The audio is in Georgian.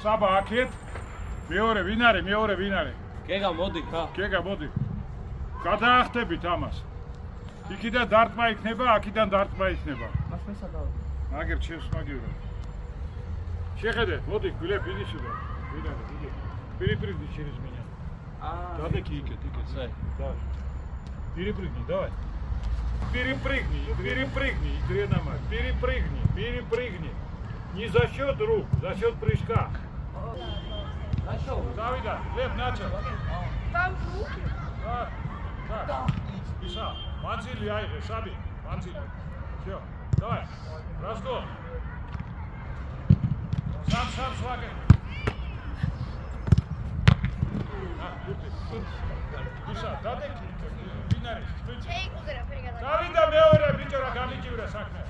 საბა აქეთ. მეორე ვინ არის? გეგა მოდი ხა. გეგა მოდი. გადაახტებით ამას. იქიდან დარტყმა იქნება, აქიდან დარტყმა იქნება. მას მე სადავ. მაგერ ჩემს მაგერა. შეხედე, მოდი, გულე ფინიშება. ვინ არის? იგი. Перепрыгни через меня. Дадeki икет. Давай. Перепрыгни, давай. Перепрыгни, Дренама. Перепрыгни. Не за счет рук, за счет прыжка. Нашел. Давида, Лев начал. Там руки. Так. Пиша. Манзили, айгы, Саби. Манзили. Все, давай. Разгон. Сам свагай. Пиша, дадeki. Вин არის? შეიკუგერა ფერგადა. Დავიდა მეორე ბიჭო რა გამიჭირა საქმე.